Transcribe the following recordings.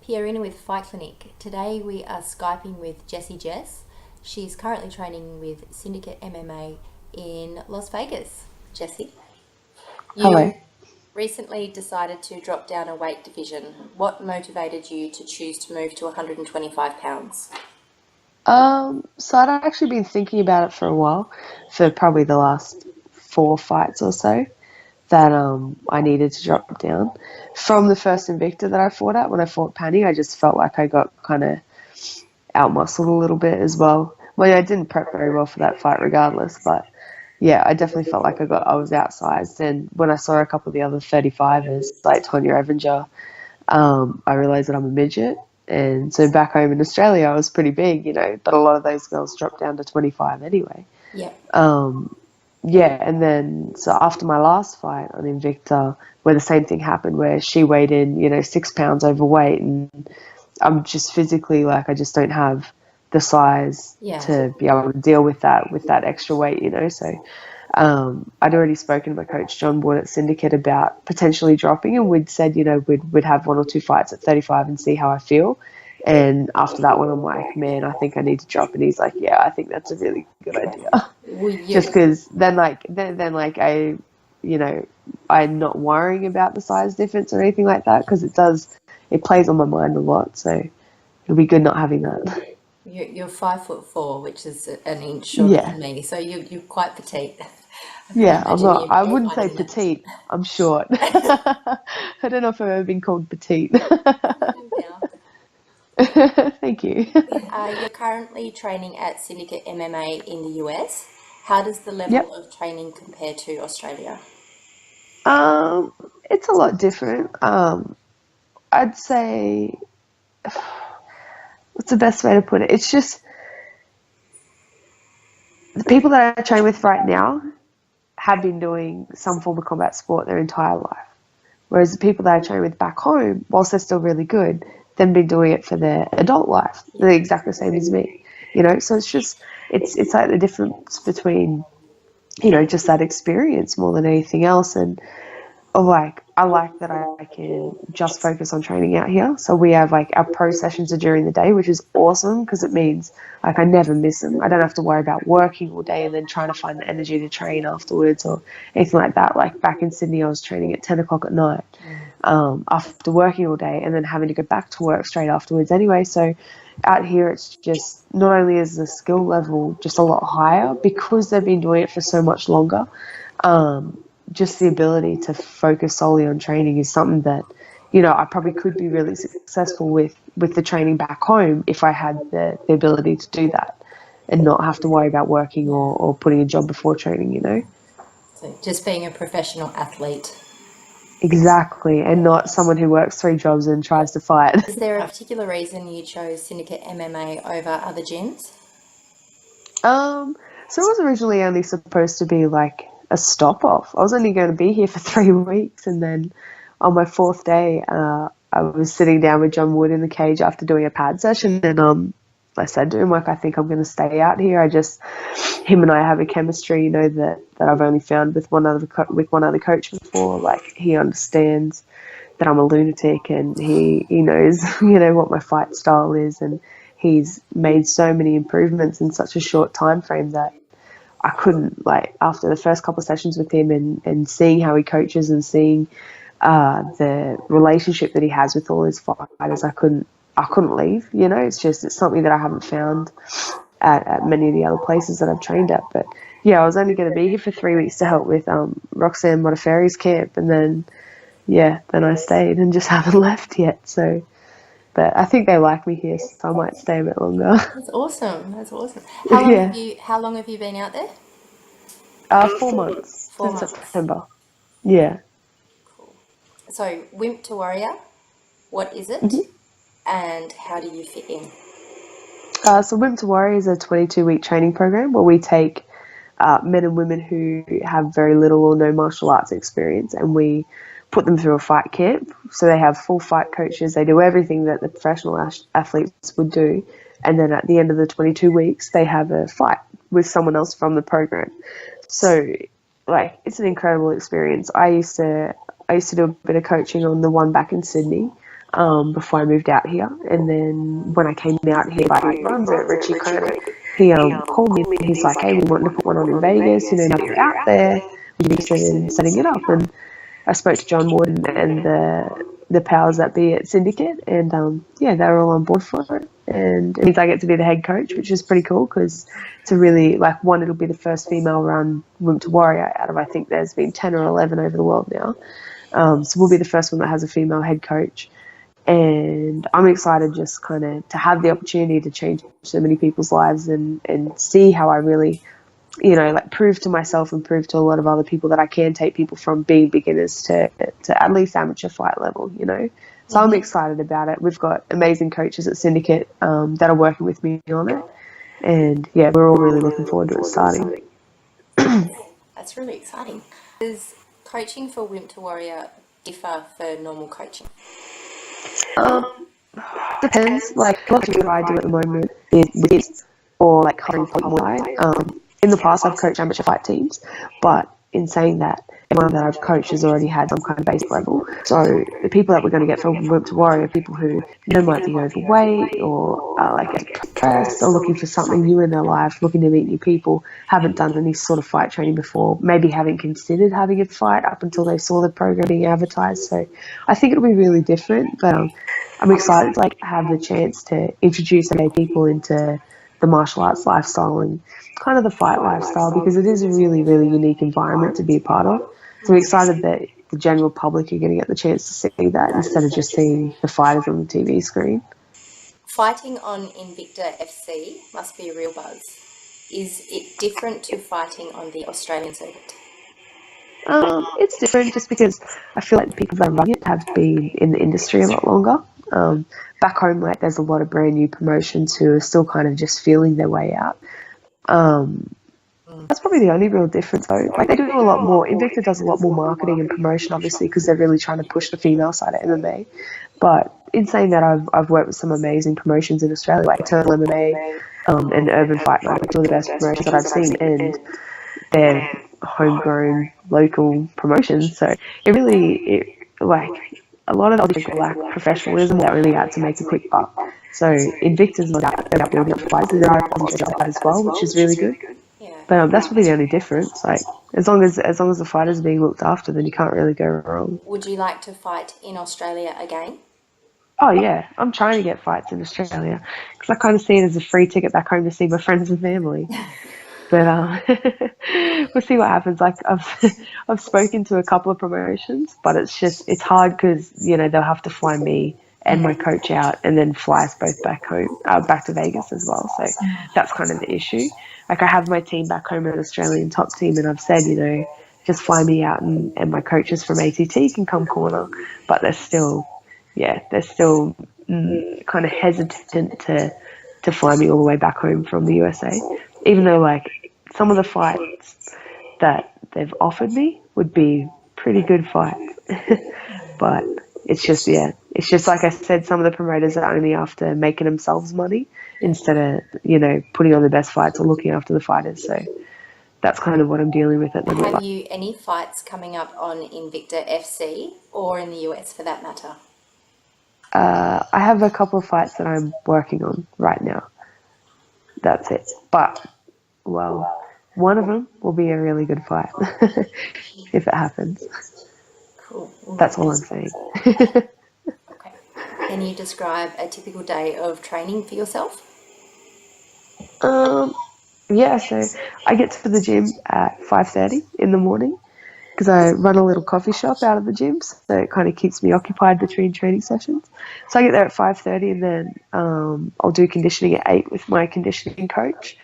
Pierina with Fight Clinic. Today we are Skyping with Jessie Jess. She's currently training with Syndicate MMA in Las Vegas. Jessie, Hello. you recently decided to drop down a weight division. What motivated you to choose to move to 125 pounds? So I'd actually been thinking about it for a while, for probably the last four fights or so, that I needed to drop down. From the first Invicta that I fought at, when I fought Panny, I just felt like I got kind of out-muscled a little bit as well. Well, yeah, I didn't prep very well for that fight regardless, but yeah, I definitely felt like I was outsized. And when I saw a couple of the other 35ers, like Tonya Evinger, I realized that I'm a midget. And so back home in Australia, I was pretty big, but a lot of those girls dropped down to 25 anyway. Yep. Yeah, and then so after my last fight on Invicta, where the same thing happened, where she weighed in, 6 pounds overweight, and I'm just physically like I just don't have the size Yeah. to be able to deal with that extra weight. So I'd already spoken to my coach John Ward at Syndicate about potentially dropping, and we'd said we'd have one or two fights at 35 and see how I feel. And after that one, I'm like, man, I think I need to drop. And he's like, yeah, I think that's a really good idea. Well, Just because then I, I'm not worrying about the size difference or anything like that, because it plays on my mind a lot. So it'll be good not having that. you're 5'4", which is an inch shorter Yeah. than me, so you're quite petite. I can Yeah, I'm imagine not. you I wouldn't say finding that. petite. I'm short. I don't know if I've ever been called petite. Medium now. Thank you. You're currently training at Syndicate MMA in the US. How does the level Yep. of training compare to Australia? It's a lot different. I'd say, what's the best way to put it? It's just the people that I train with right now have been doing some form of combat sport their entire life. Whereas the people that I train with back home, whilst they're still really good, they've been doing it for their adult life. They're exactly the same as me. So it's like the difference between, just that experience more than anything else. And I like that I can just focus on training out here. So we have like our pro sessions are during the day, which is awesome because it means like I never miss them. I don't have to worry about working all day and then trying to find the energy to train afterwards or anything like that. Like back in Sydney, I was training at 10 o'clock at night after working all day and then having to go back to work straight afterwards anyway. So out here, it's just not only is the skill level just a lot higher because they've been doing it for so much longer. Just the ability to focus solely on training is something that, I probably could be really successful with the training back home if I had the ability to do that and not have to worry about working or putting a job before training. So just being a professional athlete. Exactly. And not someone who works three jobs and tries to fight. Is there a particular reason you chose Syndicate MMA over other gyms? So it was originally only supposed to be like a stop off. I was only going to be here for 3 weeks, and then on my fourth day, I was sitting down with John Wood in the cage after doing a pad session, and I said to him like, I think I'm going to stay out here. Him and I have a chemistry, that I've only found with one other coach before. Like he understands that I'm a lunatic, and he knows what my fight style is, and he's made so many improvements in such a short time frame that I couldn't, like, after the first couple of sessions with him and seeing how he coaches and seeing the relationship that he has with all his fighters, I couldn't leave. It's something that I haven't found at many of the other places that I've trained at. But yeah, I was only going to be here for 3 weeks to help with Roxanne Modafferi's camp, and then I stayed and just haven't left yet. So, but I think they like me here, so I might stay a bit longer. That's awesome. That's awesome. Yeah. How long have you been out there? 4 months, Four since months. September. Yeah. Cool. So Wimp to Warrior, what is it, hmm and how do you fit in? So Wimp to Warrior is a 22-week training program where we take men and women who have very little or no martial arts experience, and we put them through a fight camp. So they have full fight coaches. They do everything that the professional athletes would do. And then at the end of the 22 weeks, they have a fight with someone else from the program. So, like, it's an incredible experience. I used to do a bit of coaching on the one back in Sydney. before I moved out here. And then when I came out here, like, he runs it, Richie Kerner, he called me and he's like, hey, we want to put one on in Vegas, you know, now that you're out there, would you be interested in setting it up? And I spoke to John Wood and the powers that be at Syndicate, and yeah, they were all on board for it. And it means I get to be the head coach, which is pretty cool because it's a really, like, one, it'll be the first female run Women to Warrior out of, I think there's been 10 or 11 over the world now. So we'll be the first one that has a female head coach. And I'm excited just kind of to have the opportunity to change so many people's lives and see how I really, you know, like, prove to myself and prove to a lot of other people that I can take people from being beginners to at least amateur fight level, you know. So I'm excited about it. We've got amazing coaches at Syndicate that are working with me on it. And yeah, we're all really looking forward to it starting. That's really exciting. Does coaching for Wimp to Warrior differ for normal coaching? Depends. Like, a lot of what I do at the moment is with kids or like hiring point more. In the past, I've coached amateur fight teams, but in saying that, everyone that I've coached has already had some kind of basic level. So the people that we're going to get from Wimp to Warrior are people who, you know, might be overweight or like depressed or looking for something new in their life, looking to meet new people, haven't done any sort of fight training before, maybe haven't considered having a fight up until they saw the program being advertised. So I think it'll be really different, but I'm excited to, like, have the chance to introduce people into the martial arts lifestyle and kind of the fight lifestyle, because it is a really, really unique environment to be a part of. So I'm excited that the general public are going to get the chance to see that instead of just seeing the fighters on the TV screen. Fighting on Invicta FC must be a real buzz. Is it different to fighting on the Australian circuit? It's different just because I feel like the people that are running it have been in the industry a lot longer. Back home, like, there's a lot of brand new promotions who are still kind of just feeling their way out. That's probably the only real difference, though. Like, they do a lot more. Invicta does a lot more marketing and promotion, obviously, because they're really trying to push the female side of MMA. But in saying that, I've worked with some amazing promotions in Australia, like Eternal MMA and Urban Fight Night, two of the best promotions that I've seen, and they're homegrown, local promotions. So it really, like, a lot of the people lack professionalism that really out to make a quick buck. So Invicta's not about building up fighters, there are that as well, which is really good. But that's probably the only difference. Like, as long as the fighters are being looked after, then you can't really go wrong. Would you like to fight in Australia again? Oh yeah, I'm trying to get fights in Australia because I kind of see it as a free ticket back home to see my friends and family. But we'll see what happens. Like, I've spoken to a couple of promotions, but it's hard because, you know, they'll have to fly me and my coach out and then fly us both back home, back to Vegas as well. So that's kind of the issue. Like, I have my team back home, an Australian top team, and I've said, you know, just fly me out and my coaches from ATT can come corner. But they're still kind of hesitant to fly me all the way back home from the USA. Even though, like, some of the fights that they've offered me would be pretty good fights. But it's just like I said, some of the promoters are only after making themselves money instead of, you know, putting on the best fights or looking after the fighters. So that's kind of what I'm dealing with at the moment. Have you any fights coming up on Invicta FC or in the US for that matter? I have a couple of fights that I'm working on right now. That's it. But, well, one of them will be a really good fight if it happens. Cool. That's all I'm saying. Okay. Can you describe a typical day of training for yourself? Yeah, so I get to the gym at 5:30 in the morning because I run a little coffee shop out of the gym, so it kind of keeps me occupied between training sessions. So I get there at 5:30 and then I'll do conditioning at 8 with my conditioning coach.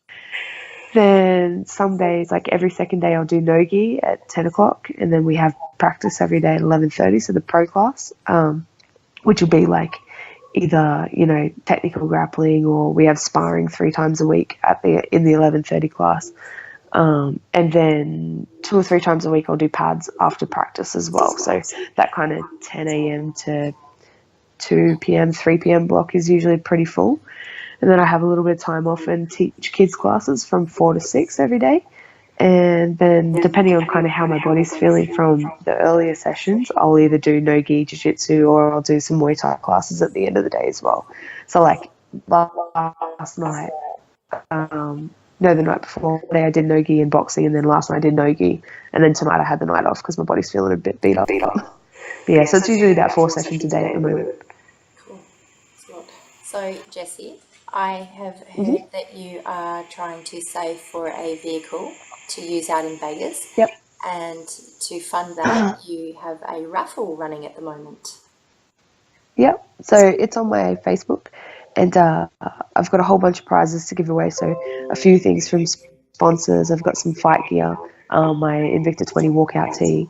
Then some days, like every second day, I'll do no-gi at 10 o'clock, and then we have practice every day at 11:30, so the pro class, which will be like either, you know, technical grappling, or we have sparring 3 times a week in the 11:30 class. And then 2 or 3 times a week I'll do pads after practice as well. So that kind of 10 a.m. to 2 p.m., 3 p.m. block is usually pretty full. And then I have a little bit of time off and teach kids classes from 4 to 6 every day. And then depending on kind of how my body's feeling from the earlier sessions, I'll either do no-gi jiu-jitsu or I'll do some Muay Thai classes at the end of the day as well. So like last night, no, the night before I did no-gi and boxing, and then last night I did no-gi, and then tonight I had the night off because my body's feeling a bit beat up. But yeah, so it's usually about 4 sessions a day at the moment. Cool. So, Jessie, I have heard that you are trying to save for a vehicle to use out in Vegas. Yep. And to fund that, you have a raffle running at the moment. Yep. So it's on my Facebook, and I've got a whole bunch of prizes to give away. So a few things from sponsors. I've got some fight gear, my Invicta 20 walkout tee.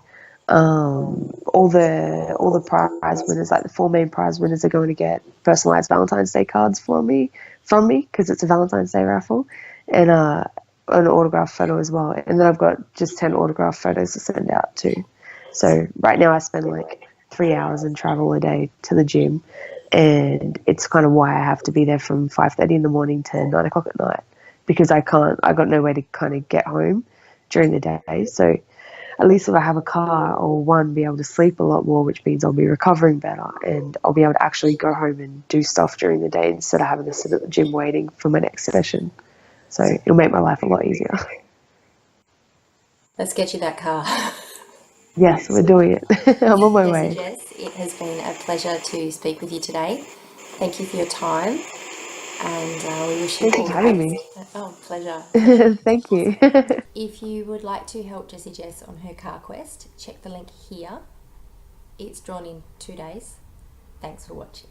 All the prize winners, like the 4 main prize winners, are going to get personalized Valentine's Day cards from me because it's a Valentine's Day raffle, and an autograph photo as well. And then I've got just 10 autograph photos to send out too. So right now I spend like 3 hours in travel a day to the gym, and it's kind of why I have to be there from 5:30 in the morning to 9 o'clock at night, because I got no way to kind of get home during the day. So at least if I have a car, I'll be able to sleep a lot more, which means I'll be recovering better, and I'll be able to actually go home and do stuff during the day instead of having to sit at the gym waiting for my next session. So it'll make my life a lot easier. Let's get you that car. Yes, we're doing it. I'm on my way. Jess, it has been a pleasure to speak with you today. Thank you for your time, and we wish you Thank you for having me. Oh, pleasure. Thank you. If you would like to help Jessie Jess on her car quest, check the link here. It's drawn in 2 days. Thanks for watching.